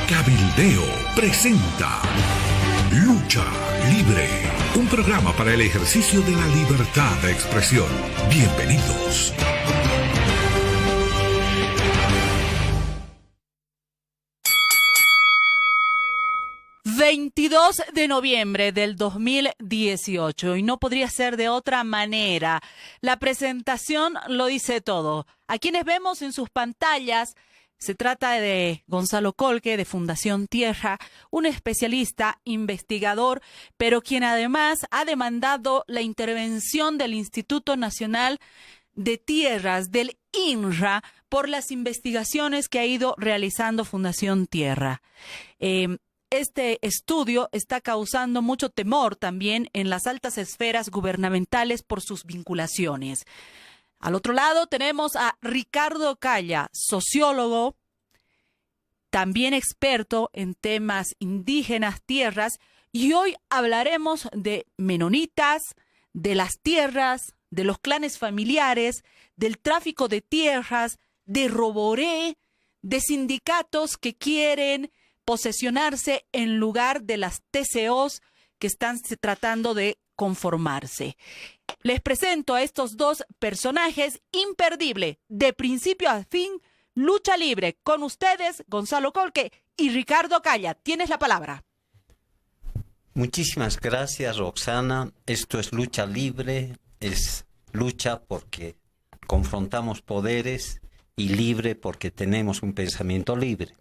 Cabildeo presenta Lucha Libre, un programa para el ejercicio de la libertad de expresión. Bienvenidos. ...22 de noviembre del 2018... ...y no podría ser de otra manera. La presentación lo dice todo. A quienes vemos en sus pantallas... Se trata de Gonzalo Colque, de Fundación Tierra, un especialista, investigador, pero quien además ha demandado la intervención del Instituto Nacional de Tierras, del INRA, por las investigaciones que ha ido realizando Fundación Tierra. Este estudio está causando mucho temor también en las altas esferas gubernamentales por sus vinculaciones. Al otro lado tenemos a Ricardo Calla, sociólogo, también experto en temas indígenas, tierras, y hoy hablaremos de menonitas, de las tierras, de los clanes familiares, del tráfico de tierras, de roboré, de sindicatos que quieren posesionarse en lugar de las TCOs que están tratando de conformarse. Les presento a estos dos personajes imperdible, de principio a fin, lucha libre. Con ustedes, Gonzalo Colque y Ricardo Calla. Tienes la palabra. Muchísimas gracias, Roxana. Esto es lucha libre, es lucha porque confrontamos poderes y libre porque tenemos un pensamiento libre.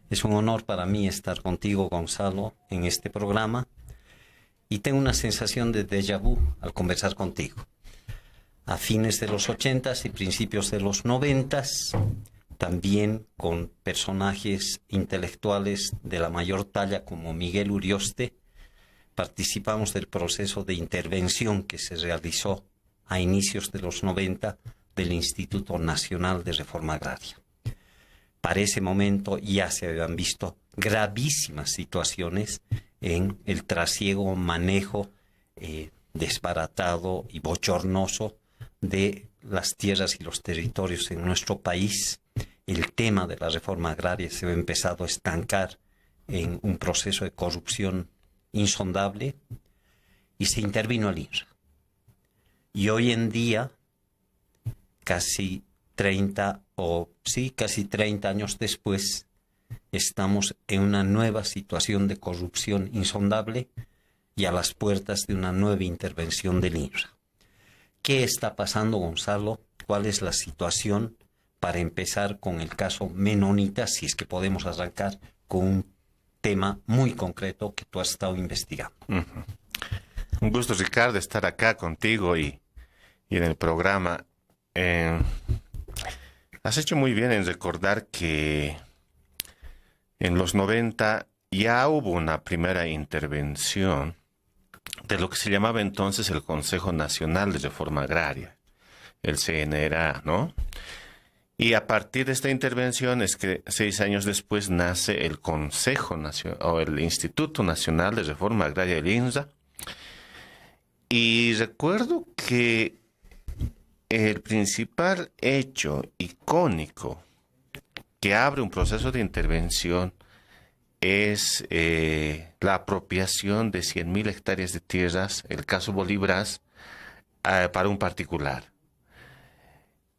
Es un honor para mí estar contigo, Gonzalo, en este programa. Y tengo una sensación de déjà vu al conversar contigo. A fines de los 80s y principios de los 90s, también con personajes intelectuales de la mayor talla como Miguel Urioste, participamos del proceso de intervención que se realizó a inicios de los 90 del Instituto Nacional de Reforma Agraria. Para ese momento ya se habían visto gravísimas situaciones en el trasiego, manejo desbaratado y bochornoso de las tierras y los territorios en nuestro país. El tema de la reforma agraria se ha empezado a estancar en un proceso de corrupción insondable y se intervino el INRA. Y hoy en día, casi 30 años después, estamos en una nueva situación de corrupción insondable y a las puertas de una nueva intervención del INRA. ¿Qué está pasando, Gonzalo? ¿Cuál es la situación? Para empezar con el caso menonita, si es que podemos arrancar con un tema muy concreto que tú has estado investigando. Un gusto, Ricardo, estar acá contigo y en el programa. Has hecho muy bien en recordar que en los 90 ya hubo una primera intervención de lo que se llamaba entonces el Consejo Nacional de Reforma Agraria, el CNRA, ¿no? Y a partir de esta intervención es que 6 años después nace el Consejo Nacional o el Instituto Nacional de Reforma Agraria, el INRA. Y recuerdo que el principal hecho icónico que abre un proceso de intervención es la apropiación de 100.000 hectáreas de tierras, el caso Bolívares, para un particular.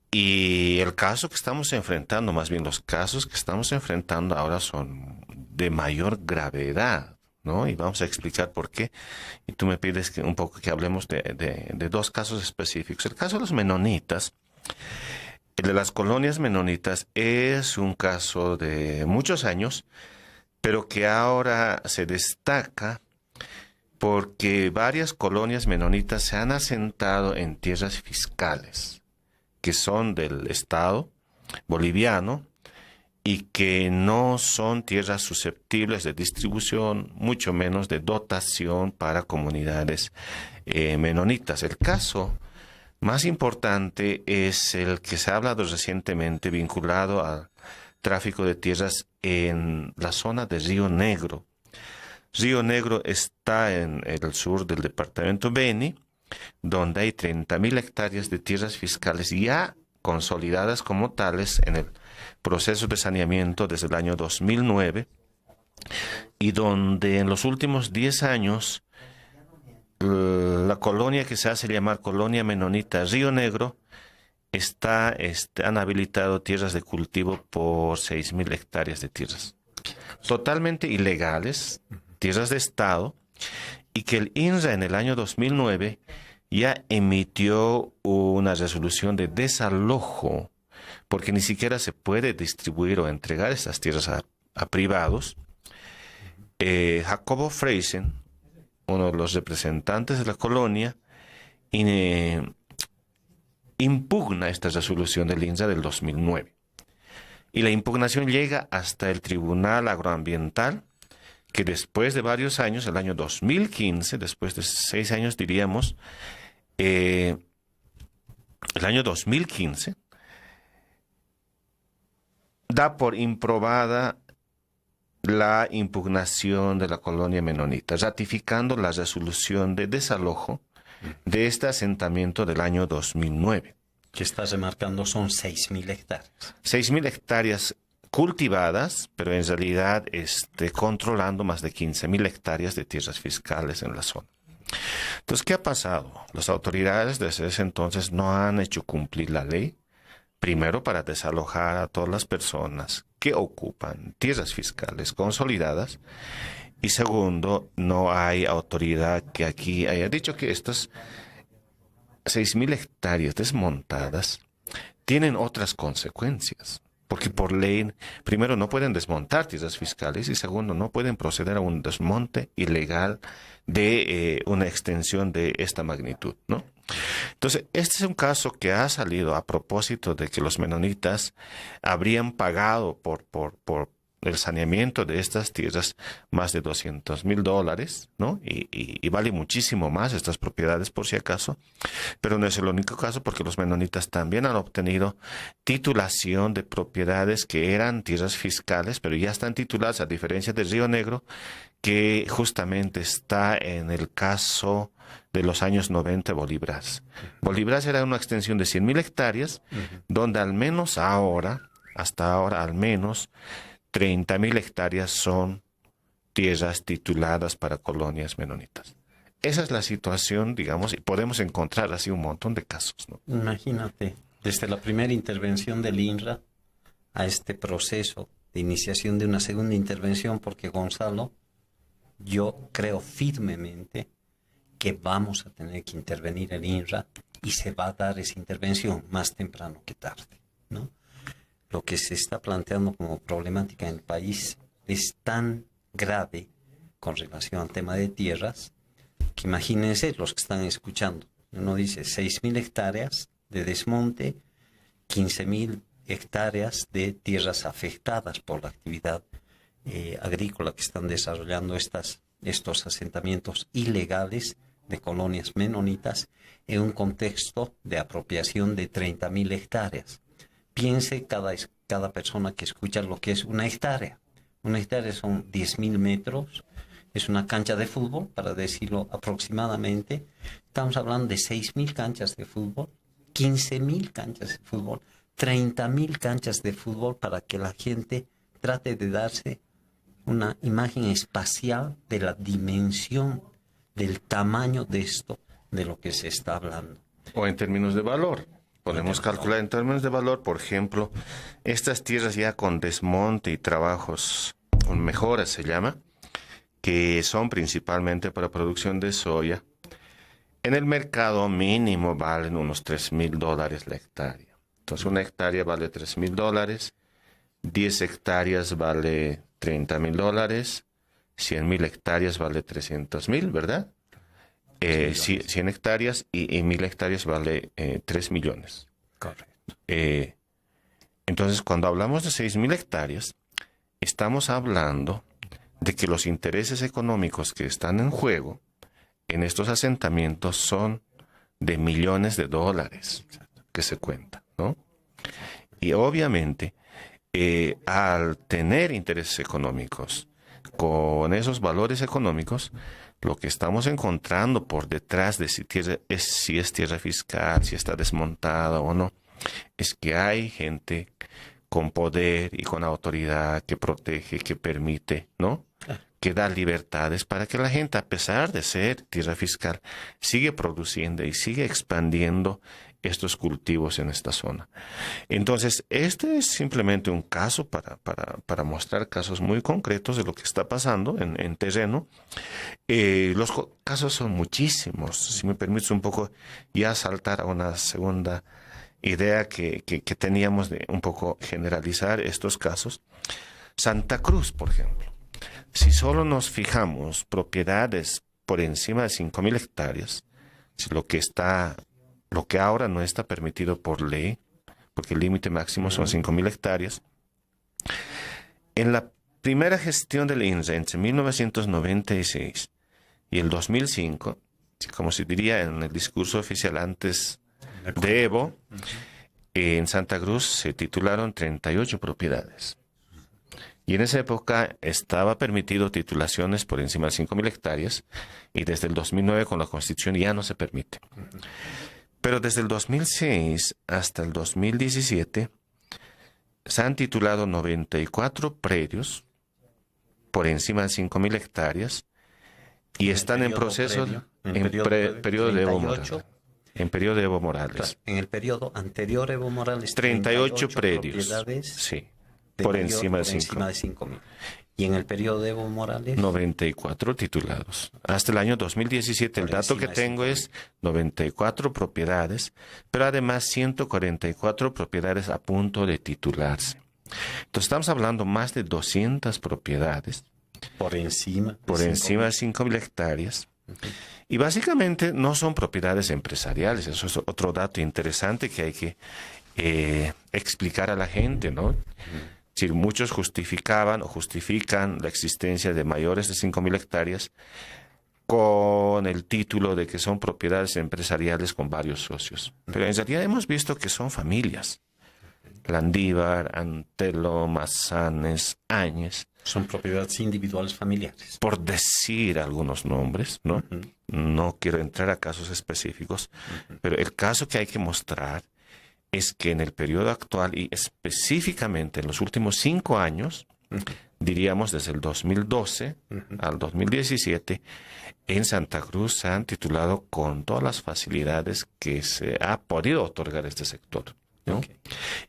Y el caso que estamos enfrentando, más bien los casos que estamos enfrentando ahora son de mayor gravedad, ¿no? Y vamos a explicar por qué. Y tú me pides un poco que hablemos de dos casos específicos. El caso de los menonitas, el de las colonias menonitas, es un caso de muchos años, pero que ahora se destaca porque varias colonias menonitas se han asentado en tierras fiscales que son del Estado boliviano y que no son tierras susceptibles de distribución, mucho menos de dotación para comunidades menonitas. El caso más importante es el que se ha hablado recientemente vinculado al tráfico de tierras en la zona de Río Negro. Río Negro está en el sur del departamento Beni, donde hay 30.000 hectáreas de tierras fiscales ya consolidadas como tales en el proceso de saneamiento desde el año 2009 y donde en los últimos 10 años la colonia que se hace llamar Colonia Menonita Río Negro han habilitado tierras de cultivo por 6.000 hectáreas de tierras totalmente ilegales, tierras de Estado, y que el INRA en el año 2009 ya emitió una resolución de desalojo, porque ni siquiera se puede distribuir o entregar estas tierras a privados. Jacobo Freisen, uno de los representantes de la colonia, impugna esta resolución del INRA del 2009. Y la impugnación llega hasta el Tribunal Agroambiental, que después de varios años, el año 2015, después de 6 años diríamos, el año 2015, da por improbada la impugnación de la colonia menonita, ratificando la resolución de desalojo de este asentamiento del año 2009. Que estás remarcando son 6.000 hectáreas. 6.000 hectáreas cultivadas, pero en realidad controlando más de 15.000 hectáreas de tierras fiscales en la zona. Entonces, ¿qué ha pasado? Las autoridades desde ese entonces no han hecho cumplir la ley, primero para desalojar a todas las personas que ocupan tierras fiscales consolidadas, y segundo, no hay autoridad que aquí haya dicho que estas 6.000 hectáreas desmontadas tienen otras consecuencias. Porque por ley, primero, no pueden desmontar tierras fiscales y segundo, no pueden proceder a un desmonte ilegal de una extensión de esta magnitud, ¿no? Entonces, este es un caso que ha salido a propósito de que los menonitas habrían pagado por el saneamiento de estas tierras más de $200,000, ¿no? Y vale muchísimo más estas propiedades por si acaso, pero no es el único caso, porque los menonitas también han obtenido titulación de propiedades que eran tierras fiscales, pero ya están tituladas, a diferencia de Río Negro, que justamente está en el caso de los años 90 Bolívares. Bolívares era una extensión de 100.000 hectáreas, donde al menos hasta ahora al menos 30.000 hectáreas son tierras tituladas para colonias menonitas. Esa es la situación, digamos, y podemos encontrar así un montón de casos, ¿no? Imagínate, desde la primera intervención del INRA a este proceso de iniciación de una segunda intervención, porque Gonzalo, yo creo firmemente que vamos a tener que intervenir el INRA y se va a dar esa intervención más temprano que tarde, ¿no? Lo que se está planteando como problemática en el país es tan grave con relación al tema de tierras, que imagínense los que están escuchando. Uno dice 6.000 hectáreas de desmonte, 15.000 hectáreas de tierras afectadas por la actividad agrícola que están desarrollando estos asentamientos ilegales de colonias menonitas en un contexto de apropiación de 30.000 hectáreas. Piense cada persona que escucha lo que es una hectárea. Una hectárea son 10.000 metros, es una cancha de fútbol, para decirlo aproximadamente. Estamos hablando de 6.000 canchas de fútbol, 15.000 canchas de fútbol, 30.000 canchas de fútbol, para que la gente trate de darse una imagen espacial de la dimensión, del tamaño de esto, de lo que se está hablando. O en términos de valor. Podemos calcular en términos de valor, por ejemplo, estas tierras ya con desmonte y trabajos con mejoras se llama, que son principalmente para producción de soya, en el mercado mínimo valen unos $3.000 la hectárea. Entonces una hectárea vale $3.000, 10 hectáreas vale $30.000, 100.000 hectáreas vale 300.000, ¿verdad? 100 hectáreas y 1.000 hectáreas vale 3 millones. Correcto. Entonces, cuando hablamos de 6.000 hectáreas, estamos hablando de que los intereses económicos que están en juego en estos asentamientos son de millones de dólares que se cuentan, ¿no? Y obviamente, al tener intereses económicos con esos valores económicos, lo que estamos encontrando por detrás de si es tierra fiscal, si está desmontada o no, es que hay gente con poder y con autoridad que protege, que permite, ¿no?, que da libertades para que la gente, a pesar de ser tierra fiscal, sigue produciendo y sigue expandiendo estos cultivos en esta zona. Entonces, este es simplemente un caso para mostrar casos muy concretos de lo que está pasando en terreno. Los casos son muchísimos. Si me permites un poco ya saltar a una segunda idea que teníamos de un poco generalizar estos casos. Santa Cruz, por ejemplo. Si solo nos fijamos propiedades por encima de 5.000 hectáreas, si lo que ahora no está permitido por ley, porque el límite máximo son 5.000 hectáreas, en la primera gestión del INRA entre 1996 y el 2005, como se diría en el discurso oficial antes de Evo, en Santa Cruz se titularon 38 propiedades. Y en esa época estaba permitido titulaciones por encima de 5.000 hectáreas y desde el 2009 con la Constitución ya no se permite. Pero desde el 2006 hasta el 2017 se han titulado 94 predios por encima de 5.000 hectáreas y están en proceso en periodo de Evo Morales. En periodo de Evo Morales. En el periodo anterior Evo Morales, 38 predios. Sí. Por encima de 5.000. Y en el periodo de Evo Morales, 94 titulados. Hasta el año 2017, el dato que tengo es 94 propiedades, pero además 144 propiedades a punto de titularse. Entonces estamos hablando más de 200 propiedades. Por encima de 5.000 hectáreas. Y básicamente no son propiedades empresariales. Eso es otro dato interesante que hay que explicar a la gente, ¿no? Si muchos justificaban o justifican la existencia de mayores de 5.000 hectáreas con el título de que son propiedades empresariales con varios socios. Pero en realidad hemos visto que son familias. Landívar, Antelo, Mazanes, Áñez. Son propiedades individuales familiares. Por decir algunos nombres, ¿no? No quiero entrar a casos específicos, pero el caso que hay que mostrar es que en el periodo actual y específicamente en los últimos 5 años, diríamos desde el 2012 al 2017, en Santa Cruz se han titulado con todas las facilidades que se ha podido otorgar a este sector, ¿no?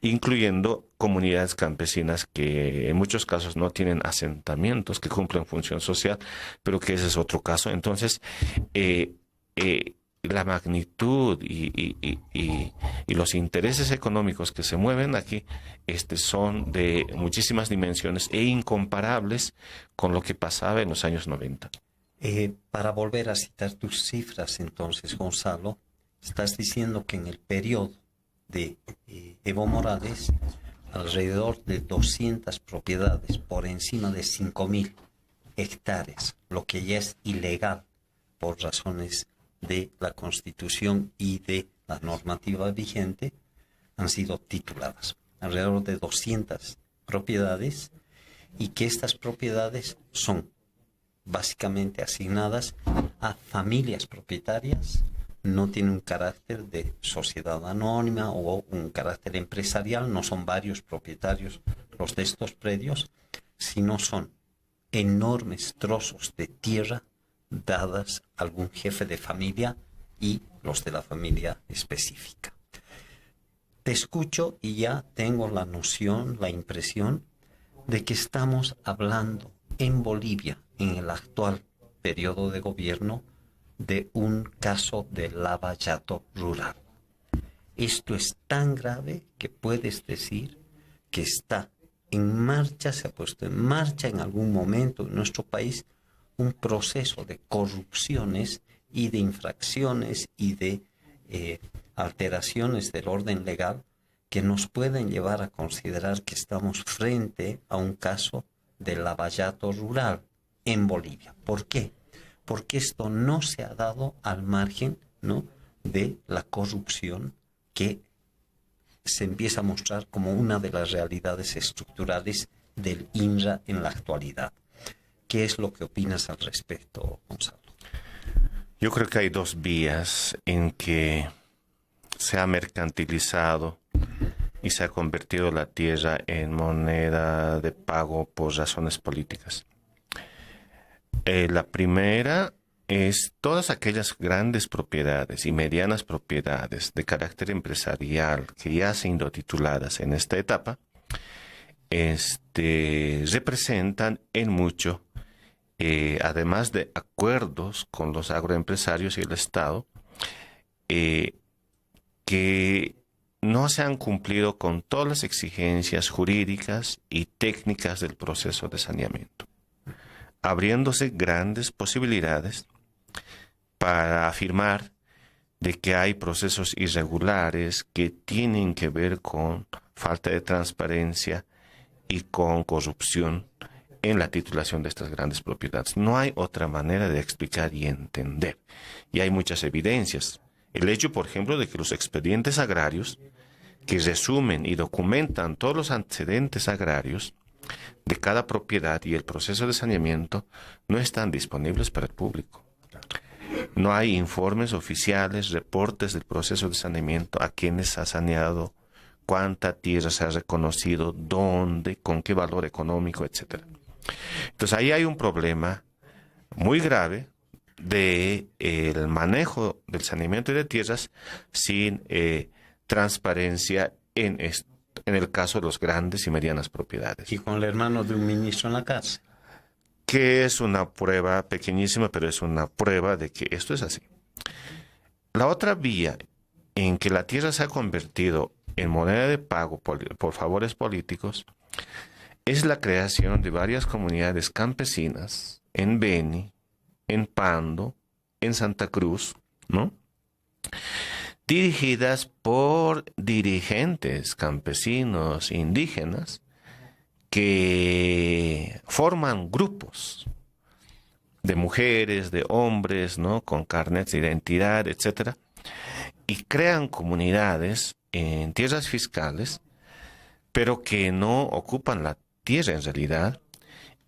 Incluyendo comunidades campesinas que en muchos casos no tienen asentamientos que cumplen función social, pero que ese es otro caso. Entonces, la magnitud y los intereses económicos que se mueven aquí son de muchísimas dimensiones e incomparables con lo que pasaba en los años 90. Para volver a citar tus cifras, entonces, Gonzalo, estás diciendo que en el periodo de Evo Morales, alrededor de 200 propiedades por encima de 5.000 hectáreas, lo que ya es ilegal por razones de la Constitución y de la normativa vigente, han sido tituladas. Alrededor de 200 propiedades, y que estas propiedades son básicamente asignadas a familias propietarias, no tienen un carácter de sociedad anónima o un carácter empresarial, no son varios propietarios los de estos predios, sino son enormes trozos de tierra dadas a algún jefe de familia y los de la familia específica. Te escucho y ya tengo la noción, la impresión de que estamos hablando en Bolivia, en el actual periodo de gobierno, de un caso de lavallato rural. Esto es tan grave que puedes decir que está en marcha, se ha puesto en marcha en algún momento en nuestro país un proceso de corrupciones y de infracciones y de alteraciones del orden legal que nos pueden llevar a considerar que estamos frente a un caso de lavallato rural en Bolivia. ¿Por qué? Porque esto no se ha dado al margen, ¿no?, de la corrupción que se empieza a mostrar como una de las realidades estructurales del INRA en la actualidad. ¿Qué es lo que opinas al respecto, Gonzalo? Yo creo que hay dos vías en que se ha mercantilizado y se ha convertido la tierra en moneda de pago por razones políticas. La primera es todas aquellas grandes propiedades y medianas propiedades de carácter empresarial que ya han sido tituladas en esta etapa, representan en mucho, además de acuerdos con los agroempresarios y el Estado, que no se han cumplido con todas las exigencias jurídicas y técnicas del proceso de saneamiento, abriéndose grandes posibilidades para afirmar de que hay procesos irregulares que tienen que ver con falta de transparencia y con corrupción en la titulación de estas grandes propiedades. No hay otra manera de explicar y entender. Y hay muchas evidencias. El hecho, por ejemplo, de que los expedientes agrarios, que resumen y documentan todos los antecedentes agrarios de cada propiedad y el proceso de saneamiento, no están disponibles para el público. No hay informes oficiales, reportes del proceso de saneamiento, a quienes ha saneado, cuánta tierra se ha reconocido, dónde, con qué valor económico, etc. Entonces ahí hay un problema muy grave de el manejo del saneamiento de tierras sin transparencia en el caso de los grandes y medianas propiedades. Y con el hermano de un ministro en la cárcel. Que es una prueba pequeñísima, pero es una prueba de que esto es así. La otra vía en que la tierra se ha convertido en moneda de pago por favores políticos es la creación de varias comunidades campesinas en Beni, en Pando, en Santa Cruz, ¿no? Dirigidas por dirigentes campesinos indígenas que forman grupos de mujeres, de hombres, ¿no? Con carnets de identidad, etcétera, y crean comunidades en tierras fiscales, pero que no ocupan la tierra en realidad,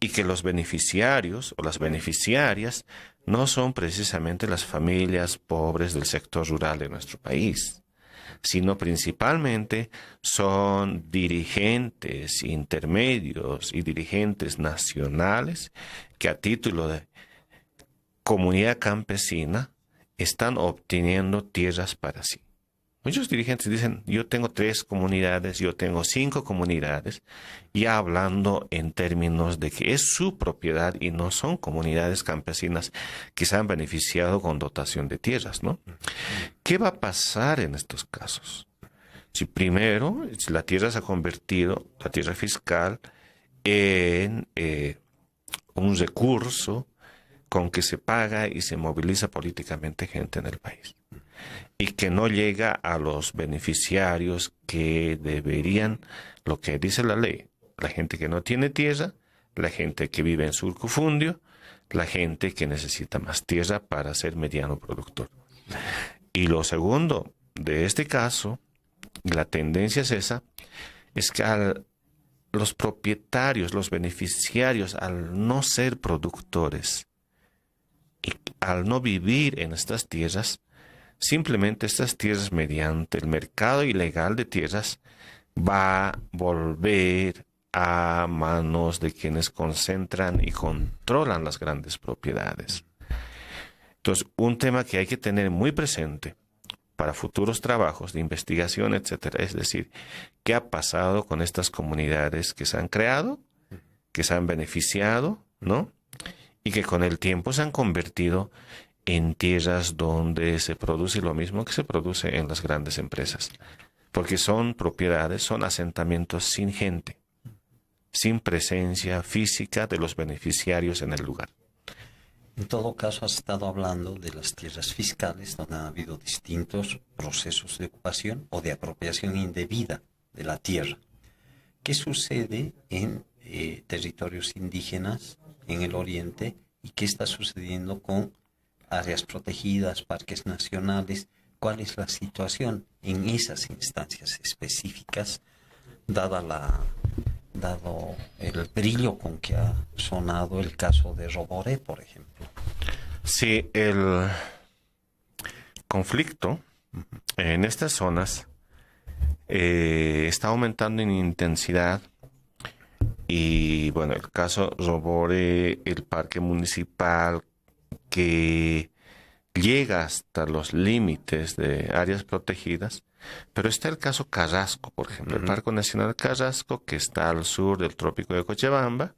y que los beneficiarios o las beneficiarias no son precisamente las familias pobres del sector rural de nuestro país, sino principalmente son dirigentes intermedios y dirigentes nacionales que a título de comunidad campesina están obteniendo tierras para sí. Muchos dirigentes dicen, yo tengo 3 comunidades, yo tengo 5 comunidades, ya hablando en términos de que es su propiedad y no son comunidades campesinas que se han beneficiado con dotación de tierras, ¿no? ¿Qué va a pasar en estos casos? Si primero la tierra se ha convertido, la tierra fiscal, en un recurso con que se paga y se moviliza políticamente gente en el país, y que no llega a los beneficiarios que deberían, lo que dice la ley, la gente que no tiene tierra, la gente que vive en surcofundio, la gente que necesita más tierra para ser mediano productor. Y lo segundo de este caso, la tendencia es esa, es que los propietarios, los beneficiarios, al no ser productores y al no vivir en estas tierras, simplemente estas tierras, mediante el mercado ilegal de tierras, va a volver a manos de quienes concentran y controlan las grandes propiedades. Entonces, un tema que hay que tener muy presente para futuros trabajos de investigación, etcétera, es decir, ¿qué ha pasado con estas comunidades que se han creado, que se han beneficiado, ¿no? Y que con el tiempo se han convertido en tierras donde se produce lo mismo que se produce en las grandes empresas, porque son propiedades, son asentamientos sin gente, sin presencia física de los beneficiarios en el lugar. En todo caso, has estado hablando de las tierras fiscales, donde ha habido distintos procesos de ocupación o de apropiación indebida de la tierra. ¿Qué sucede en territorios indígenas en el oriente y qué está sucediendo con áreas protegidas, parques nacionales? ¿Cuál es la situación en esas instancias específicas, dado el brillo con que ha sonado el caso de Roboré, por ejemplo? Sí, el conflicto en estas zonas está aumentando en intensidad Y bueno, el caso Robore, el parque municipal que llega hasta los límites de áreas protegidas, pero está el caso Carrasco, por ejemplo, el Parque Nacional Carrasco, que está al sur del trópico de Cochabamba.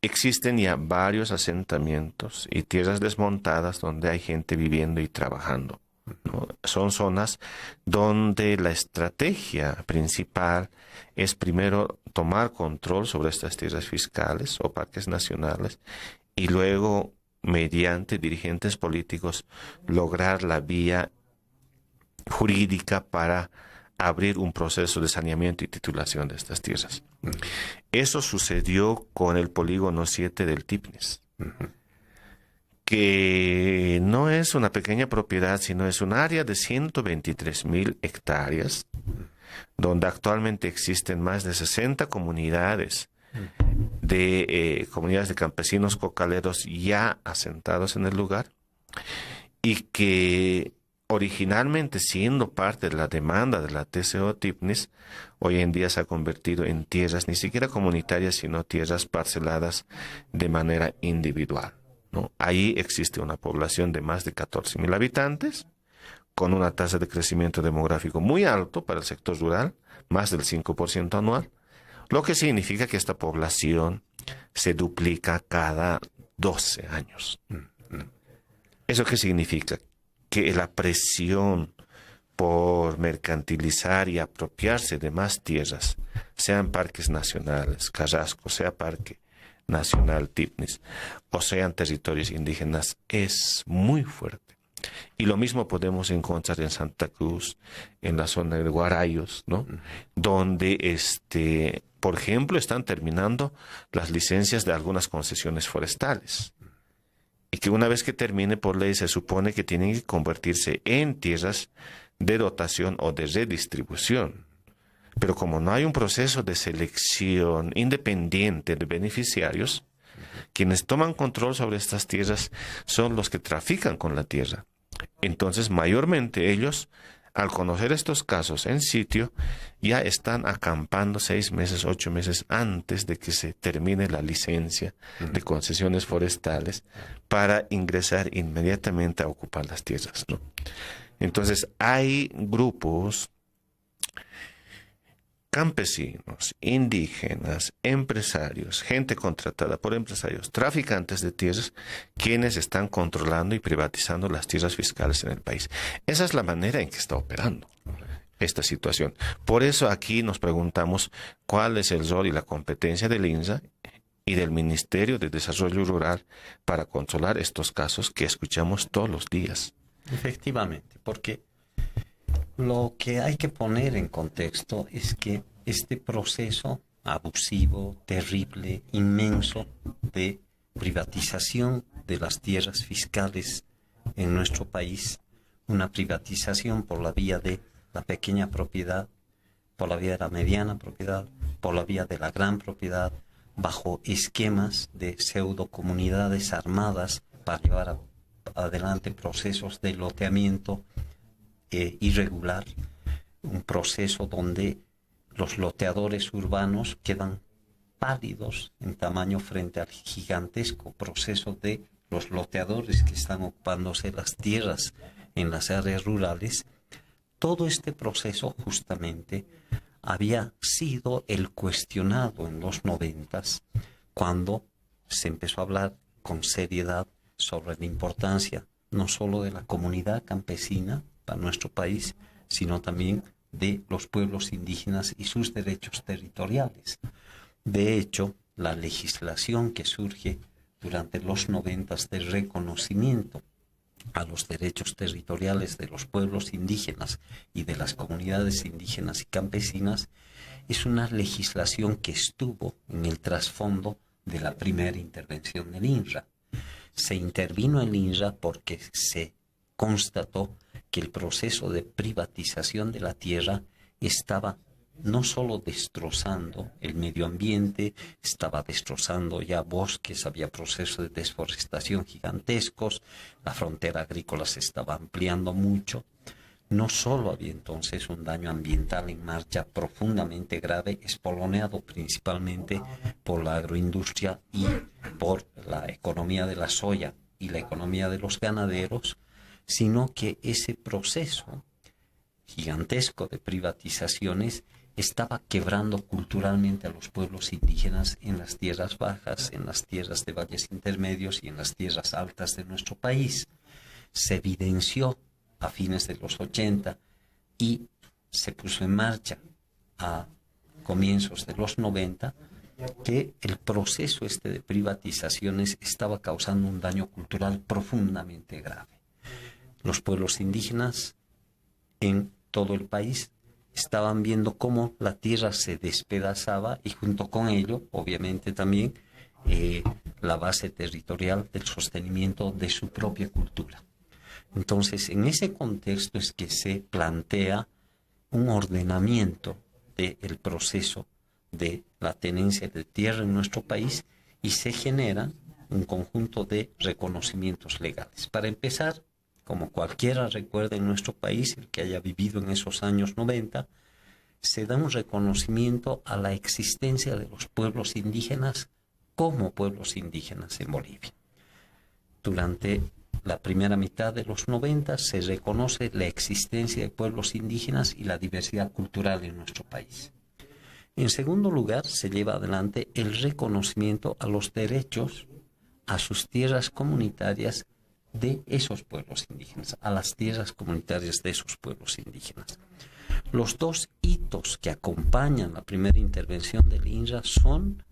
Existen ya varios asentamientos y tierras desmontadas donde hay gente viviendo y trabajando, ¿no? Son zonas donde la estrategia principal es primero tomar control sobre estas tierras fiscales o parques nacionales y luego, mediante dirigentes políticos, lograr la vía jurídica para abrir un proceso de saneamiento y titulación de estas tierras. Eso sucedió con el polígono 7 del Tipnis, que no es una pequeña propiedad, sino es un área de 123.000 hectáreas, donde actualmente existen más de 60 comunidades de campesinos cocaleros ya asentados en el lugar, y que originalmente, siendo parte de la demanda de la TCO Tipnis, hoy en día se ha convertido en tierras ni siquiera comunitarias, sino tierras parceladas de manera individual, ¿no? Ahí existe una población de más de 14.000 habitantes, con una tasa de crecimiento demográfico muy alto para el sector rural, más del 5% anual, lo que significa que esta población se duplica cada 12 años. ¿Eso qué significa? Que la presión por mercantilizar y apropiarse de más tierras, sean parques nacionales, Carrasco, sea Parque Nacional Tipnis, o sean territorios indígenas, es muy fuerte. Y lo mismo podemos encontrar en Santa Cruz, en la zona de Guarayos, ¿no? Donde, por ejemplo, están terminando las licencias de algunas concesiones forestales. Y que una vez que termine por ley se supone que tienen que convertirse en tierras de dotación o de redistribución. Pero como no hay un proceso de selección independiente de beneficiarios, quienes toman control sobre estas tierras son los que trafican con la tierra. Entonces, mayormente ellos, al conocer estos casos en sitio, ya están acampando 6 meses, 8 meses antes de que se termine la licencia de concesiones forestales para ingresar inmediatamente a ocupar las tierras, ¿no? Entonces, hay grupos campesinos, indígenas, empresarios, gente contratada por empresarios, traficantes de tierras, quienes están controlando y privatizando las tierras fiscales en el país. Esa es la manera en que está operando esta situación. Por eso aquí nos preguntamos cuál es el rol y la competencia del INSA y del Ministerio de Desarrollo Rural para controlar estos casos que escuchamos todos los días. Efectivamente, porque lo que hay que poner en contexto es que este proceso abusivo, terrible, inmenso de privatización de las tierras fiscales en nuestro país, una privatización por la vía de la pequeña propiedad, por la vía de la mediana propiedad, por la vía de la gran propiedad, bajo esquemas de pseudocomunidades armadas para llevar adelante procesos de loteamiento irregular, un proceso donde los loteadores urbanos quedan pálidos en tamaño frente al gigantesco proceso de los loteadores que están ocupándose las tierras en las áreas rurales. Todo este proceso justamente había sido el cuestionado en los 90s, cuando se empezó a hablar con seriedad sobre la importancia no solo de la comunidad campesina para nuestro país, sino también de los pueblos indígenas y sus derechos territoriales. De hecho, la legislación que surge durante los 90s de reconocimiento a los derechos territoriales de los pueblos indígenas y de las comunidades indígenas y campesinas es una legislación que estuvo en el trasfondo de la primera intervención del INRA. Se intervino el INRA porque se constató que el proceso de privatización de la tierra estaba no solo destrozando el medio ambiente, estaba destrozando ya bosques, había procesos de desforestación gigantescos, la frontera agrícola se estaba ampliando mucho. no solo había entonces un daño ambiental en marcha profundamente grave, espoloneado principalmente por la agroindustria y por la economía de la soya y la economía de los ganaderos, sino que ese proceso gigantesco de privatizaciones estaba quebrando culturalmente a los pueblos indígenas en las tierras bajas, en las tierras de valles intermedios y en las tierras altas de nuestro país. Se evidenció a fines de los 80 y se puso en marcha a comienzos de los 90 que el proceso de privatizaciones estaba causando un daño cultural profundamente grave. Los pueblos indígenas en todo el país estaban viendo cómo la tierra se despedazaba y junto con ello, obviamente también, la base territorial del sostenimiento de su propia cultura. Entonces, en ese contexto es que se plantea un ordenamiento del proceso de la tenencia de tierra en nuestro país y se genera un conjunto de reconocimientos legales. Para empezar, como cualquiera recuerda en nuestro país, el que haya vivido en esos años 90, se da un reconocimiento a la existencia de los pueblos indígenas como pueblos indígenas en Bolivia. Durante la primera mitad de los 90 se reconoce la existencia de pueblos indígenas y la diversidad cultural en nuestro país. En segundo lugar, se lleva adelante el reconocimiento a los derechos a sus tierras comunitarias de esos pueblos indígenas, a las tierras comunitarias de esos pueblos indígenas. Los dos hitos que acompañan la primera intervención del INRA son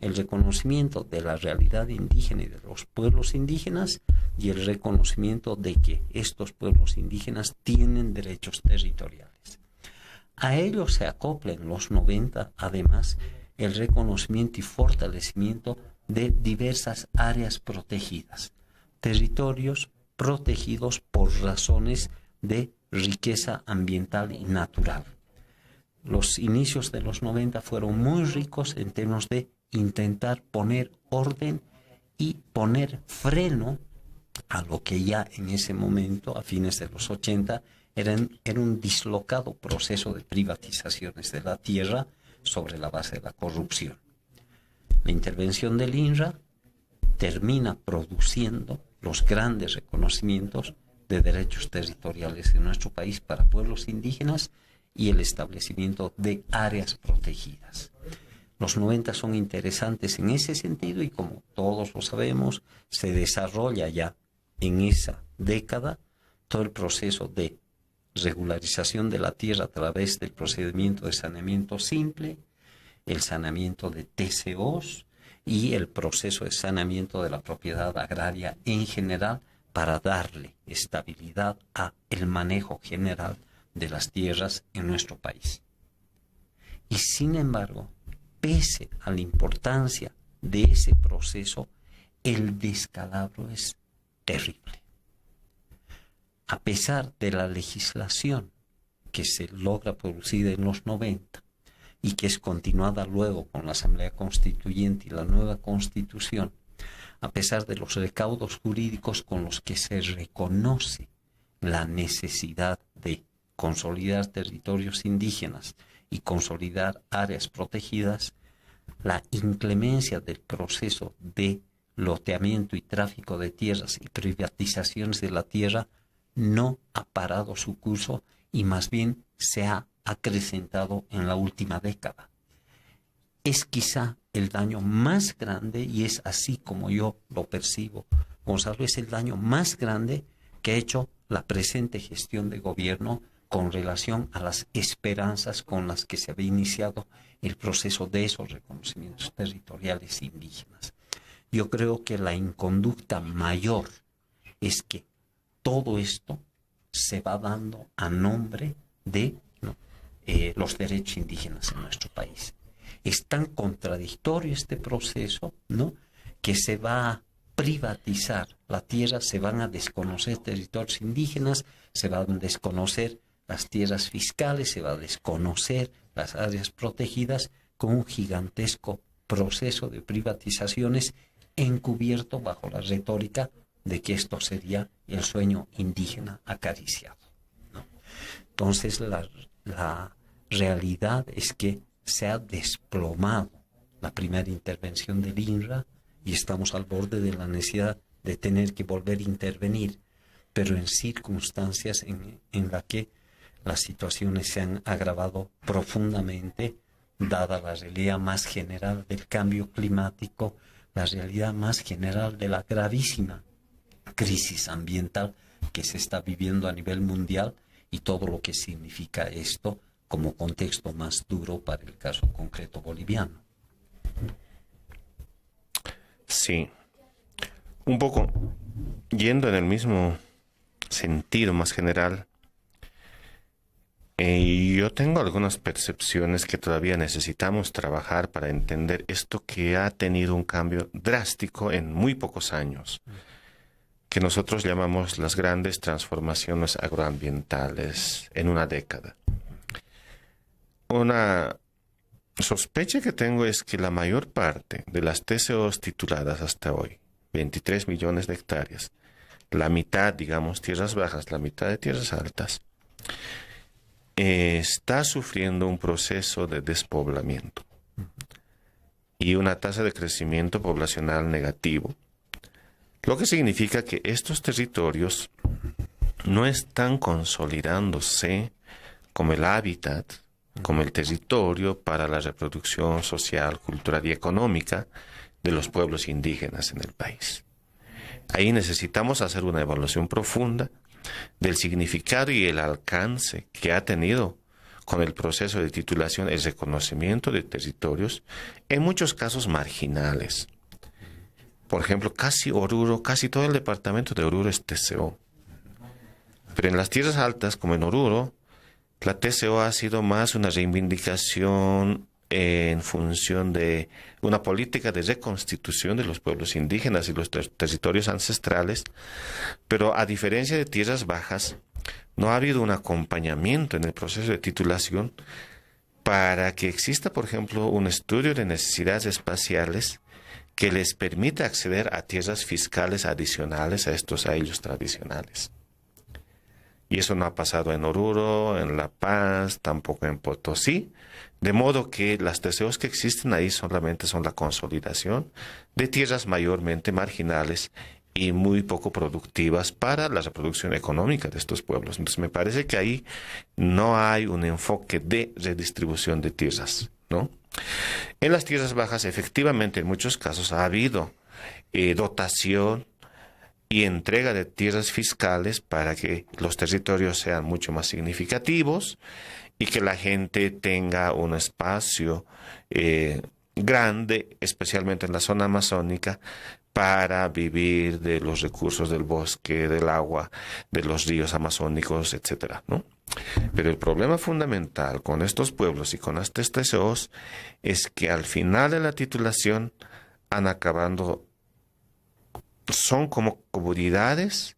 el reconocimiento de la realidad indígena y de los pueblos indígenas y el reconocimiento de que estos pueblos indígenas tienen derechos territoriales. A ello se acopla en los 90, además, el reconocimiento y fortalecimiento de diversas áreas protegidas, territorios protegidos por razones de riqueza ambiental y natural. Los inicios de los 90 fueron muy ricos en términos de intentar poner orden y poner freno a lo que ya en ese momento, a fines de los 80, era un dislocado proceso de privatizaciones de la tierra sobre la base de la corrupción. La intervención del INRA termina produciendo los grandes reconocimientos de derechos territoriales en nuestro país para pueblos indígenas y el establecimiento de áreas protegidas. Los 90 son interesantes en ese sentido y como todos lo sabemos, se desarrolla ya en esa década todo el proceso de regularización de la tierra a través del procedimiento de saneamiento simple, el saneamiento de TCOs y el proceso de saneamiento de la propiedad agraria en general para darle estabilidad a el manejo general de las tierras en nuestro país. Y sin embargo, pese a la importancia de ese proceso, el descalabro es terrible. A pesar de la legislación que se logra producir en los 90 y que es continuada luego con la Asamblea Constituyente y la nueva Constitución, a pesar de los recaudos jurídicos con los que se reconoce la necesidad de consolidar territorios indígenas y consolidar áreas protegidas, la inclemencia del proceso de loteamiento y tráfico de tierras y privatizaciones de la tierra no ha parado su curso y más bien se ha acrecentado en la última década. Es quizá el daño más grande, y es así como yo lo percibo, Gonzalo, es el daño más grande que ha hecho la presente gestión de gobierno con relación a las esperanzas con las que se había iniciado el proceso de esos reconocimientos territoriales indígenas. Yo creo que la inconducta mayor es que todo esto se va dando a nombre de los derechos indígenas en nuestro país. Es tan contradictorio este proceso, ¿no?, que se va a privatizar la tierra, se van a desconocer territorios indígenas, se van a desconocer las tierras fiscales, se va a desconocer las áreas protegidas con un gigantesco proceso de privatizaciones encubierto bajo la retórica de que esto sería el sueño indígena acariciado, ¿no? Entonces la realidad es que se ha desplomado la primera intervención del INRA y estamos al borde de la necesidad de tener que volver a intervenir, pero en circunstancias en las que las situaciones se han agravado profundamente, dada la realidad más general del cambio climático, la realidad más general de la gravísima crisis ambiental que se está viviendo a nivel mundial y todo lo que significa esto como contexto más duro para el caso concreto boliviano. Sí, un poco yendo en el mismo sentido más general, yo tengo algunas percepciones que todavía necesitamos trabajar para entender esto que ha tenido un cambio drástico en muy pocos años, que nosotros llamamos las grandes transformaciones agroambientales en una década. Una sospecha que tengo es que la mayor parte de las TCOs tituladas hasta hoy, 23 millones de hectáreas, la mitad, digamos, tierras bajas, la mitad de tierras altas, está sufriendo un proceso de despoblamiento y una tasa de crecimiento poblacional negativo, lo que significa que estos territorios no están consolidándose como el hábitat, como el territorio para la reproducción social, cultural y económica de los pueblos indígenas en el país. Ahí necesitamos hacer una evaluación profunda del significado y el alcance que ha tenido con el proceso de titulación el reconocimiento de territorios, en muchos casos marginales. Por ejemplo, casi Oruro, casi todo el departamento de Oruro es TCO. Pero en las tierras altas, como en Oruro, la TCO ha sido más una reivindicación en función de una política de reconstitución de los pueblos indígenas y los territorios ancestrales, pero a diferencia de tierras bajas, no ha habido un acompañamiento en el proceso de titulación para que exista, por ejemplo, un estudio de necesidades espaciales que les permita acceder a tierras fiscales adicionales a estos ayllos tradicionales. Y eso no ha pasado en Oruro, en La Paz, tampoco en Potosí, de modo que las TCOs que existen ahí solamente son la consolidación de tierras mayormente marginales y muy poco productivas para la reproducción económica de estos pueblos. Entonces me parece que ahí no hay un enfoque de redistribución de tierras, ¿no? En las tierras bajas, efectivamente, en muchos casos ha habido dotación y entrega de tierras fiscales para que los territorios sean mucho más significativos y que la gente tenga un espacio grande, especialmente en la zona amazónica, para vivir de los recursos del bosque, del agua, de los ríos amazónicos, etcétera, ¿no? Pero el problema fundamental con estos pueblos y con estas TCOs es que al final de la titulación han acabado, son como comunidades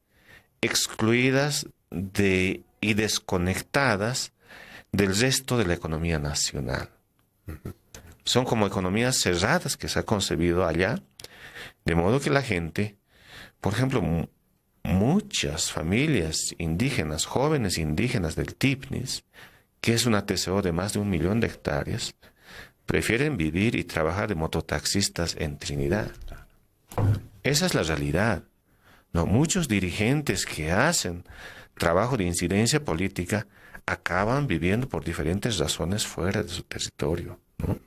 excluidas y desconectadas del resto de la economía nacional. Son como economías cerradas que se ha concebido allá, de modo que la gente, por ejemplo, muchas familias indígenas, jóvenes indígenas del Tipnis, que es una TCO de más de 1 millón de hectáreas, prefieren vivir y trabajar de mototaxistas en Trinidad. Esa es la realidad. No, muchos dirigentes que hacen trabajo de incidencia política acaban viviendo por diferentes razones fuera de su territorio, ¿no?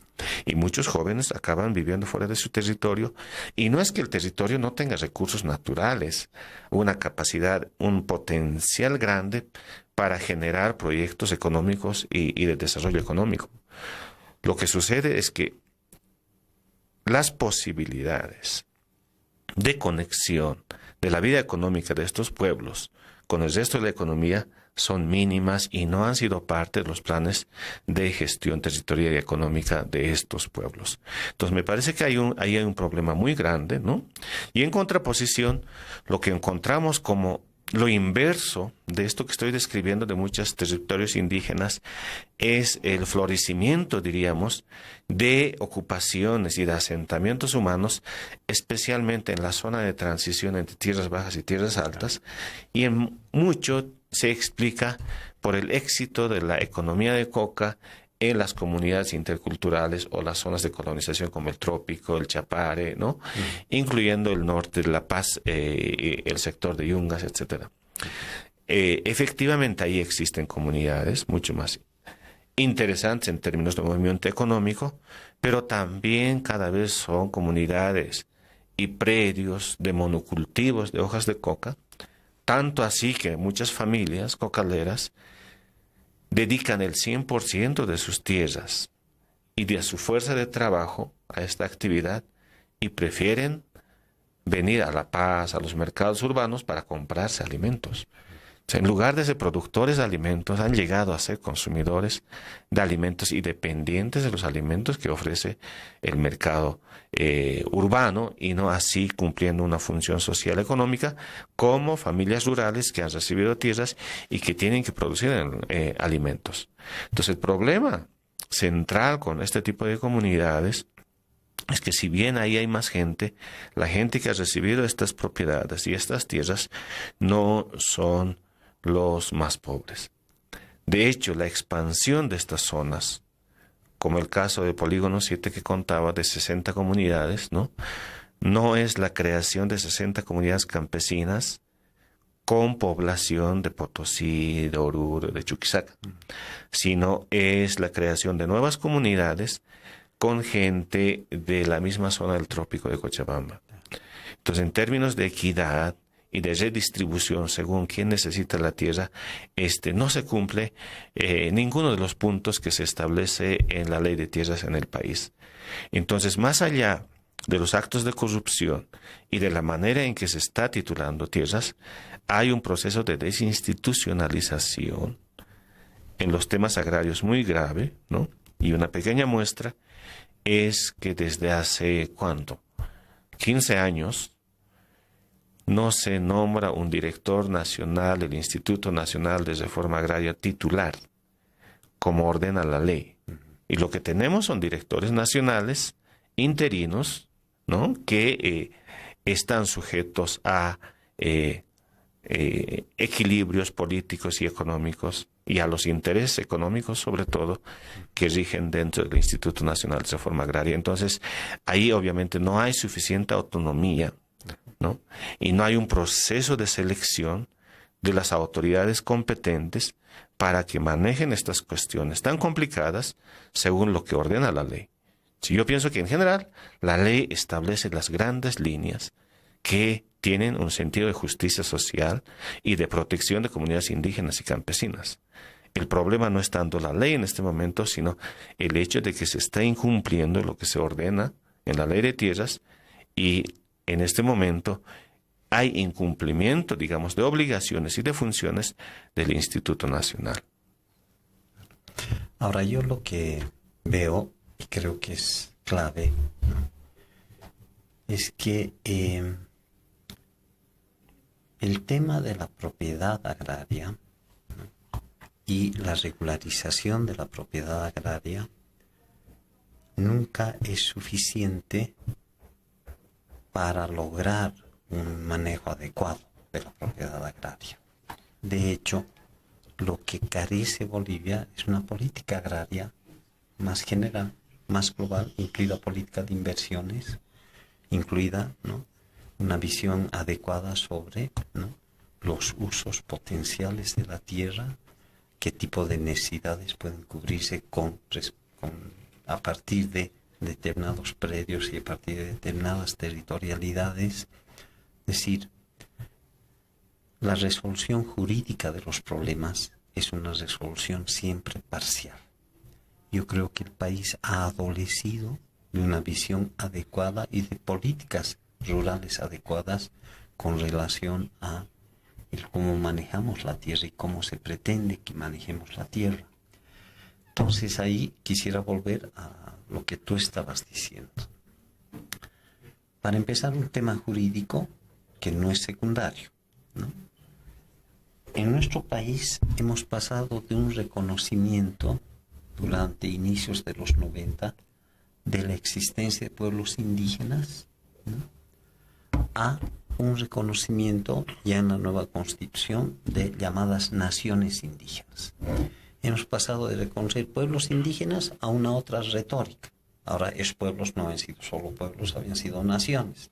Y muchos jóvenes acaban viviendo fuera de su territorio, y no es que el territorio no tenga recursos naturales, una capacidad, un potencial grande para generar proyectos económicos y de desarrollo económico. Lo que sucede es que las posibilidades de conexión de la vida económica de estos pueblos con el resto de la economía son mínimas y no han sido parte de los planes de gestión territorial y económica de estos pueblos. Entonces me parece que ahí hay un problema muy grande, ¿no? Y en contraposición, lo que encontramos como lo inverso de esto que estoy describiendo de muchos territorios indígenas es el florecimiento, diríamos, de ocupaciones y de asentamientos humanos, especialmente en la zona de transición entre tierras bajas y tierras altas, y en mucho se explica por el éxito de la economía de coca en las comunidades interculturales o las zonas de colonización como el Trópico, el Chapare, ¿no? Incluyendo el norte de La Paz, el sector de Yungas, etcétera. Efectivamente, ahí existen comunidades mucho más interesantes en términos de movimiento económico, pero también cada vez son comunidades y predios de monocultivos de hojas de coca, tanto así que muchas familias cocaleras dedican el 100% de sus tierras y de su fuerza de trabajo a esta actividad y prefieren venir a La Paz, a los mercados urbanos para comprarse alimentos. O sea, en lugar de ser productores de alimentos, han llegado a ser consumidores de alimentos y dependientes de los alimentos que ofrece el mercado urbano, y no así cumpliendo una función social económica como familias rurales que han recibido tierras y que tienen que producir alimentos. Entonces, el problema central con este tipo de comunidades es que si bien ahí hay más gente, la gente que ha recibido estas propiedades y estas tierras no son los más pobres. De hecho, la expansión de estas zonas, como el caso de Polígono 7 que contaba de 60 comunidades, no es la creación de 60 comunidades campesinas con población de Potosí, de Oruro, de Chuquisaca, sino es la creación de nuevas comunidades con gente de la misma zona del Trópico de Cochabamba. Entonces, en términos de equidad y de redistribución según quién necesita la tierra, no se cumple ninguno de los puntos que se establece en la ley de tierras en el país. Entonces, más allá de los actos de corrupción y de la manera en que se está titulando tierras, hay un proceso de desinstitucionalización en los temas agrarios muy grave, ¿no? Y una pequeña muestra es que desde hace, 15 años, no se nombra un director nacional del Instituto Nacional de Reforma Agraria titular, como ordena la ley. Y lo que tenemos son directores nacionales interinos, ¿no? Que están sujetos a equilibrios políticos y económicos y a los intereses económicos, sobre todo, que rigen dentro del Instituto Nacional de Reforma Agraria. Entonces, ahí obviamente no hay suficiente autonomía, ¿no? Y no hay un proceso de selección de las autoridades competentes para que manejen estas cuestiones tan complicadas según lo que ordena la ley. Si yo pienso que en general la ley establece las grandes líneas que tienen un sentido de justicia social y de protección de comunidades indígenas y campesinas. El problema no es tanto la ley en este momento, sino el hecho de que se está incumpliendo lo que se ordena en la ley de tierras, y en este momento hay incumplimiento, digamos, de obligaciones y de funciones del Instituto Nacional. Ahora, yo lo que veo, y creo que es clave, ¿no?, es que el tema de la propiedad agraria, ¿no?, y la regularización de la propiedad agraria nunca es suficiente para lograr un manejo adecuado de la propiedad agraria. De hecho, lo que carece Bolivia es una política agraria más general, más global, incluida política de inversiones, incluida, ¿no?, una visión adecuada sobre, ¿no?, los usos potenciales de la tierra, qué tipo de necesidades pueden cubrirse a partir de determinados predios y a partir de determinadas territorialidades. Es decir, la resolución jurídica de los problemas es una resolución siempre parcial. Yo creo que el país ha adolecido de una visión adecuada y de políticas rurales adecuadas con relación a cómo manejamos la tierra y cómo se pretende que manejemos la tierra. Entonces ahí quisiera volver a lo que tú estabas diciendo. Para empezar, un tema jurídico que no es secundario, ¿no? En nuestro país hemos pasado de un reconocimiento durante inicios de los 90 de la existencia de pueblos indígenas, ¿no?, a un reconocimiento ya en la nueva Constitución de llamadas naciones indígenas. Hemos pasado de reconocer pueblos indígenas a una otra retórica. Ahora, esos pueblos no han sido solo pueblos, habían sido naciones.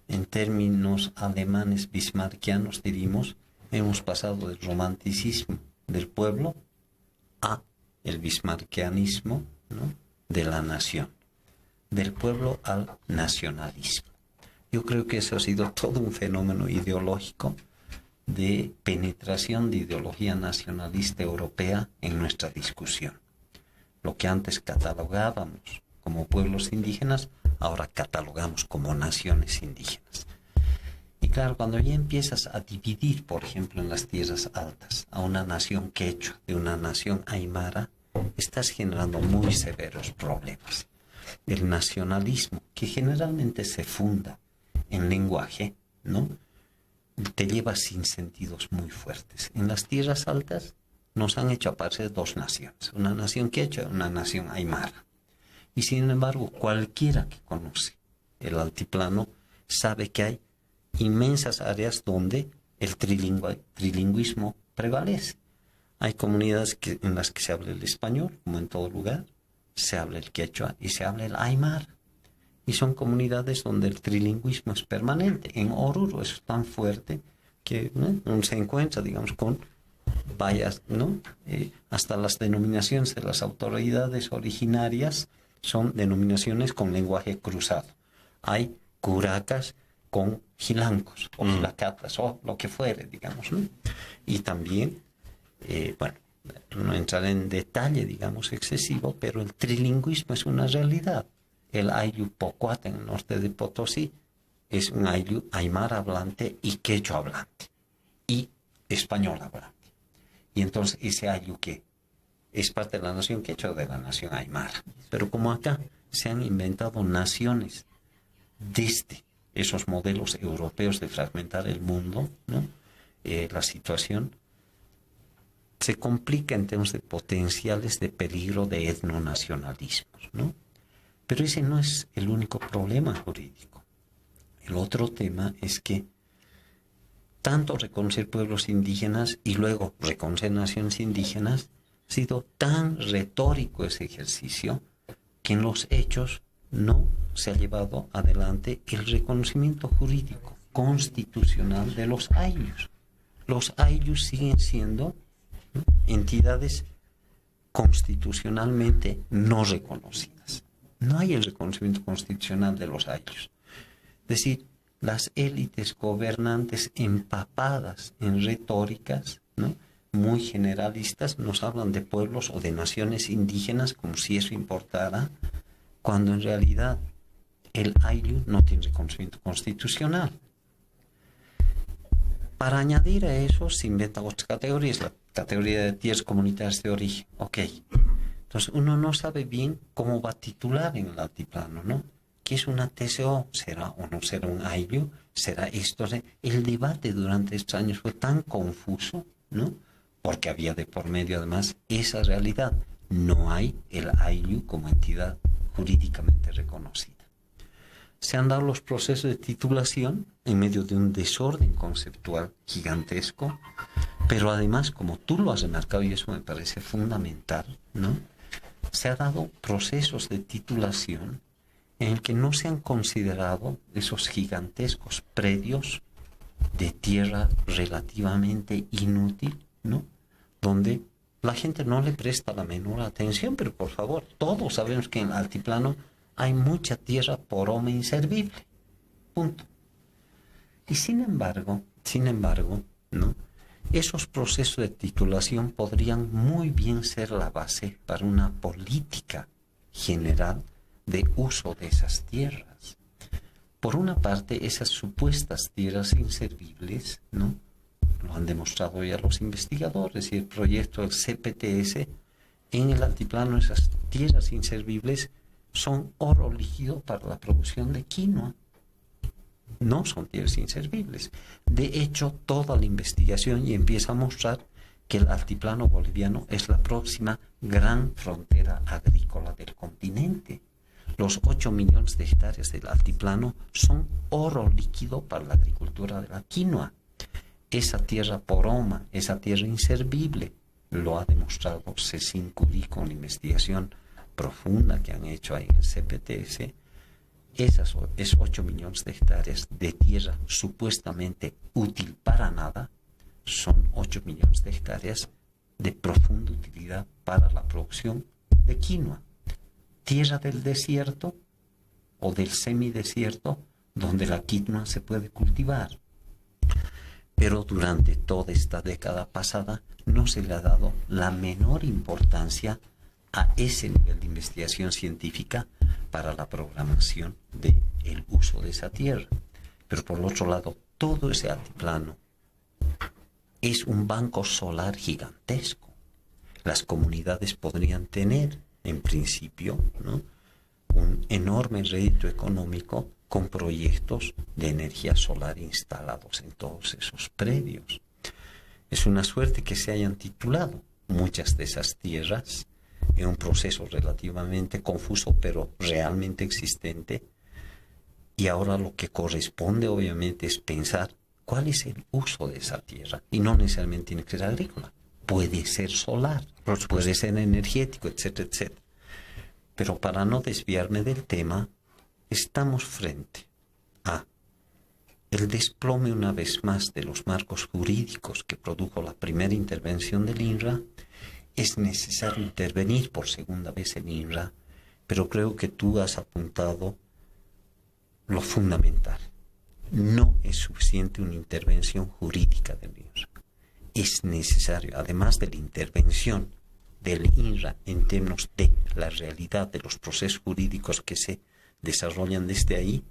En términos alemanes bismarckianos, diríamos, hemos pasado del romanticismo del pueblo a el bismarckianismo, ¿no?, de la nación, del pueblo al nacionalismo. Yo creo que eso ha sido todo un fenómeno ideológico de penetración de ideología nacionalista europea en nuestra discusión. Lo que antes catalogábamos como pueblos indígenas, ahora catalogamos como naciones indígenas. Y claro, cuando ya empiezas a dividir, por ejemplo, en las tierras altas, a una nación quechua de una nación aymara, estás generando muy severos problemas. El nacionalismo, que generalmente se funda en lenguaje, ¿no?, te lleva sin sentidos muy fuertes. En las tierras altas nos han hecho aparecer dos naciones, una nación quechua y una nación aymara. Y sin embargo, cualquiera que conoce el altiplano sabe que hay inmensas áreas donde el trilingüismo prevalece. Hay comunidades en las que se habla el español, como en todo lugar, se habla el quechua y se habla el aymara. Y son comunidades donde el trilingüismo es permanente. En Oruro es tan fuerte que uno se encuentra, digamos, con varias, ¿no? Hasta las denominaciones de las autoridades originarias son denominaciones con lenguaje cruzado. Hay curacas con gilancos o gilacatas o lo que fuere, digamos, ¿no? Y también, no entrar en detalle, digamos, excesivo, pero el trilingüismo es una realidad. El ayllu pocuat en el norte de Potosí es un ayllu aymara hablante y quechua hablante y español hablante. Y entonces ese ayllu que es parte de la nación quechua o de la nación aymara. Pero como acá se han inventado naciones desde esos modelos europeos de fragmentar el mundo, ¿no?, la situación se complica en términos de potenciales de peligro de etnonacionalismos, ¿no? Pero ese no es el único problema jurídico. El otro tema es que tanto reconocer pueblos indígenas y luego reconocer naciones indígenas ha sido tan retórico ese ejercicio que en los hechos no se ha llevado adelante el reconocimiento jurídico constitucional de los ayllus. Los ayllus siguen siendo, ¿no?, entidades constitucionalmente no reconocidas. No hay el reconocimiento constitucional de los ayllus. Es decir, las élites gobernantes empapadas en retóricas, ¿no?, muy generalistas, nos hablan de pueblos o de naciones indígenas como si eso importara, cuando en realidad el ayllu no tiene reconocimiento constitucional. Para añadir a eso se inventan otras categorías, la categoría de tierras comunitarias de origen. Ok. Entonces uno no sabe bien cómo va a titular en el altiplano, ¿no? ¿Qué es una TCO? ¿Será o no será un ayllu? ¿Será esto? El debate durante estos años fue tan confuso, ¿no?, porque había de por medio además esa realidad. No hay el ayllu como entidad jurídicamente reconocida. Se han dado los procesos de titulación en medio de un desorden conceptual gigantesco, pero además, como tú lo has remarcado, y eso me parece fundamental, ¿no?, se han dado procesos de titulación en el que no se han considerado esos gigantescos predios de tierra relativamente inútil, ¿no?, donde la gente no le presta la menor atención, pero por favor, todos sabemos que en el altiplano hay mucha tierra por hombre inservible. Punto. Y sin embargo, ¿no?, esos procesos de titulación podrían muy bien ser la base para una política general de uso de esas tierras. Por una parte, esas supuestas tierras inservibles, ¿no?, lo han demostrado ya los investigadores, y el proyecto del CPTS en el altiplano, esas tierras inservibles son oro líquido para la producción de quinoa. No son tierras inservibles. De hecho, toda la investigación y empieza a mostrar que el altiplano boliviano es la próxima gran frontera agrícola del continente. los 8 millones de hectáreas del altiplano son oro líquido para la agricultura de la quinoa. Esa tierra poroma, esa tierra inservible, lo ha demostrado Cecín Curí con la investigación profunda que han hecho ahí en el CPTS. Esas 8 millones de hectáreas de tierra supuestamente útil para nada, son 8 millones de hectáreas de profunda utilidad para la producción de quinoa. Tierra del desierto o del semidesierto donde la quinoa se puede cultivar. Pero durante toda esta década pasada no se le ha dado la menor importancia a ese nivel de investigación científica para la programación del uso de esa tierra. Pero por el otro lado, todo ese altiplano es un banco solar gigantesco. Las comunidades podrían tener, en principio, ¿no?, un enorme rédito económico con proyectos de energía solar instalados en todos esos predios. Es una suerte que se hayan titulado muchas de esas tierras en un proceso relativamente confuso, pero realmente existente. Y ahora lo que corresponde, obviamente, es pensar cuál es el uso de esa tierra. Y no necesariamente tiene que ser agrícola. Puede ser solar, puede ser energético, etcétera, etcétera. Pero para no desviarme del tema, estamos frente a el desplome una vez más de los marcos jurídicos que produjo la primera intervención del INRA. Es necesario intervenir por segunda vez el INRA, pero creo que tú has apuntado lo fundamental. No es suficiente una intervención jurídica del INRA. Es necesario, además de la intervención del INRA en términos de la realidad de los procesos jurídicos que se desarrollan desde ahí,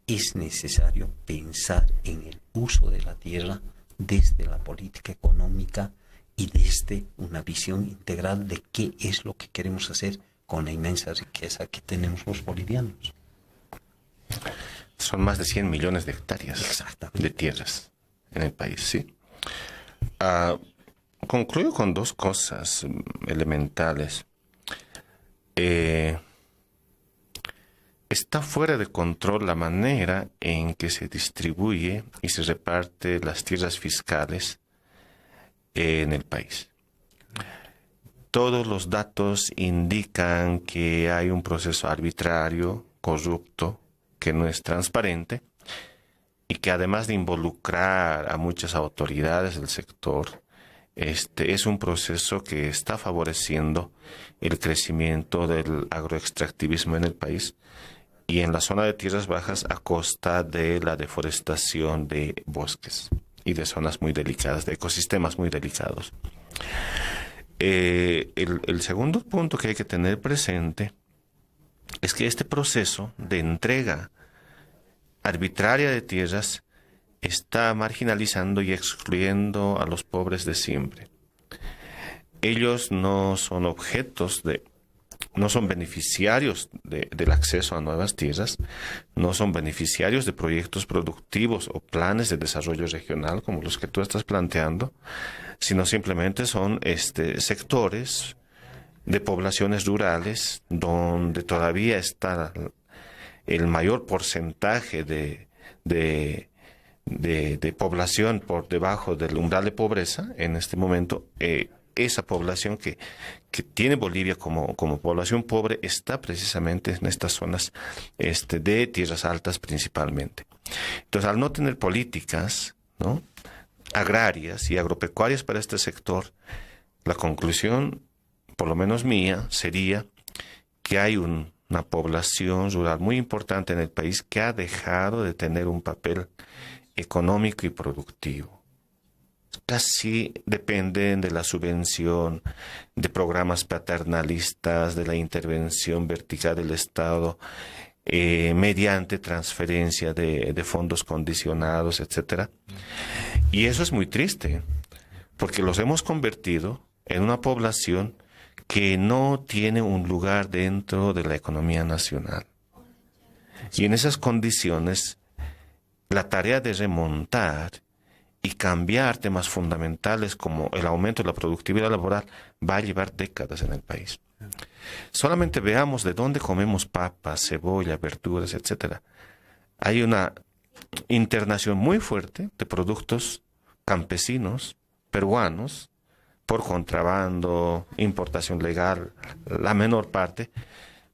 es necesario pensar en el uso de la tierra desde la política económica y desde una visión integral de qué es lo que queremos hacer con la inmensa riqueza que tenemos los bolivianos. Son más de 100 millones de hectáreas de tierras en el país, ¿sí? Concluyo con dos cosas elementales. Está fuera de control la manera en que se distribuye y se reparte las tierras fiscales en el país. Todos los datos indican que hay un proceso arbitrario, corrupto, que no es transparente y que además de involucrar a muchas autoridades del sector, es un proceso que está favoreciendo el crecimiento del agroextractivismo en el país y en la zona de tierras bajas a costa de la deforestación de bosques y de zonas muy delicadas, de ecosistemas muy delicados. El segundo punto que hay que tener presente es que este proceso de entrega arbitraria de tierras está marginalizando y excluyendo a los pobres de siempre. Ellos no son no son beneficiarios del acceso a nuevas tierras, no son beneficiarios de proyectos productivos o planes de desarrollo regional como los que tú estás planteando, sino simplemente son sectores de poblaciones rurales donde todavía está el mayor porcentaje de población por debajo del umbral de pobreza en este momento. Esa población que tiene Bolivia como población pobre está precisamente en estas zonas de tierras altas principalmente. Entonces, al no tener políticas, ¿no?, agrarias y agropecuarias para este sector, la conclusión, por lo menos mía, sería que hay una población rural muy importante en el país que ha dejado de tener un papel económico y productivo. Casi dependen de la subvención, de programas paternalistas, de la intervención vertical del Estado, mediante transferencia de fondos condicionados, etcétera. Y eso es muy triste, porque los hemos convertido en una población que no tiene un lugar dentro de la economía nacional. Y en esas condiciones, la tarea de remontar y cambiar temas fundamentales como el aumento de la productividad laboral va a llevar décadas en el país. Solamente veamos de dónde comemos papas, cebolla, verduras, etcétera. Hay una internación muy fuerte de productos campesinos, peruanos, por contrabando, importación legal, la menor parte.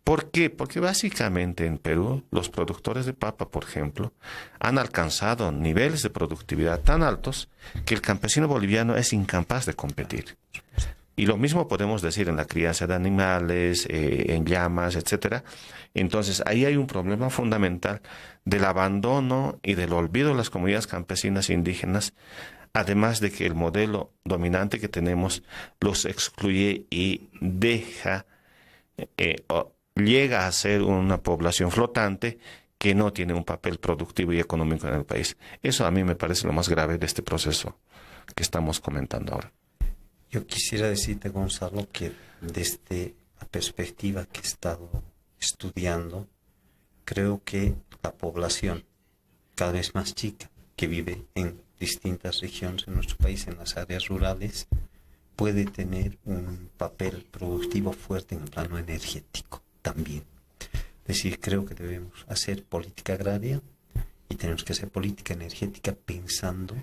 ¿Por qué? Porque básicamente en Perú los productores de papa, por ejemplo, han alcanzado niveles de productividad tan altos que el campesino boliviano es incapaz de competir. Y lo mismo podemos decir en la crianza de animales, en llamas, etcétera. Entonces, ahí hay un problema fundamental del abandono y del olvido de las comunidades campesinas e indígenas, además de que el modelo dominante que tenemos los excluye y deja, llega a ser una población flotante que no tiene un papel productivo y económico en el país. Eso a mí me parece lo más grave de este proceso que estamos comentando ahora. Yo quisiera decirte, Gonzalo, que desde la perspectiva que he estado estudiando, creo que la población cada vez más chica que vive en distintas regiones en nuestro país, en las áreas rurales, puede tener un papel productivo fuerte en el plano energético también. Es decir, creo que debemos hacer política agraria y tenemos que hacer política energética pensando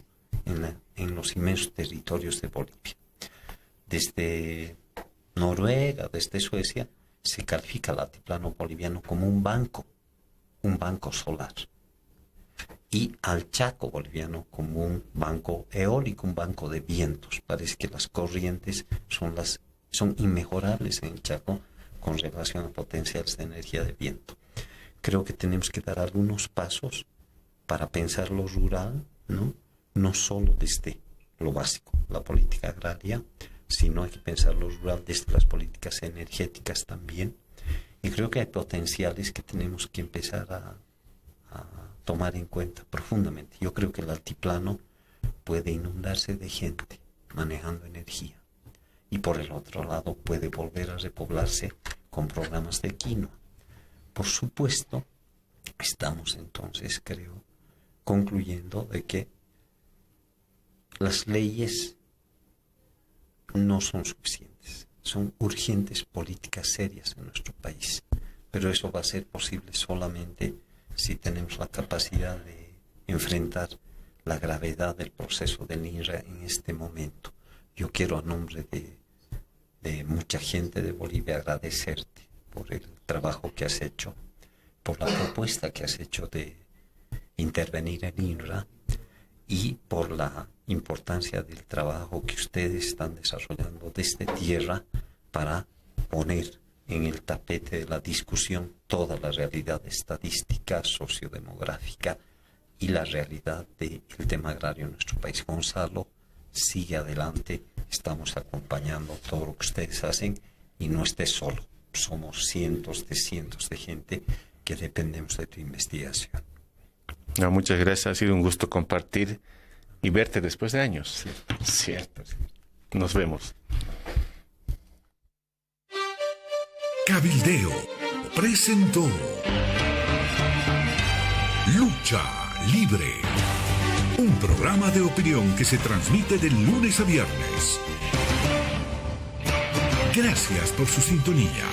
en los inmensos territorios de Bolivia. Desde Noruega, desde Suecia, se califica el altiplano boliviano como un banco solar. Y al Chaco boliviano como un banco eólico, un banco de vientos. Parece que las corrientes son inmejorables en el Chaco con relación a potenciales de energía de viento. Creo que tenemos que dar algunos pasos para pensar lo rural, no solo desde lo básico, la política agraria, sino hay que pensar lo rural desde las políticas energéticas también. Y creo que hay potenciales que tenemos que empezar a tomar en cuenta profundamente. Yo creo que el altiplano puede inundarse de gente manejando energía. Y por el otro lado puede volver a repoblarse con programas de quinoa. Por supuesto, estamos entonces, creo, concluyendo de que las leyes no son suficientes. Son urgentes políticas serias en nuestro país. Pero eso va a ser posible solamente si tenemos la capacidad de enfrentar la gravedad del proceso del INRA en este momento. Yo quiero, a nombre de mucha gente de Bolivia, agradecerte por el trabajo que has hecho, por la propuesta que has hecho de intervenir en INRA y por la importancia del trabajo que ustedes están desarrollando desde tierra para poner en el tapete de la discusión toda la realidad estadística, sociodemográfica y la realidad del tema agrario en nuestro país. Gonzalo, sigue adelante, estamos acompañando todo lo que ustedes hacen y no estés solo. Somos cientos de gente que dependemos de tu investigación. No, muchas gracias, ha sido un gusto compartir y verte después de años. Cierto. Nos vemos. Cabildeo presentó Lucha Libre, un programa de opinión que se transmite de lunes a viernes. Gracias por su sintonía.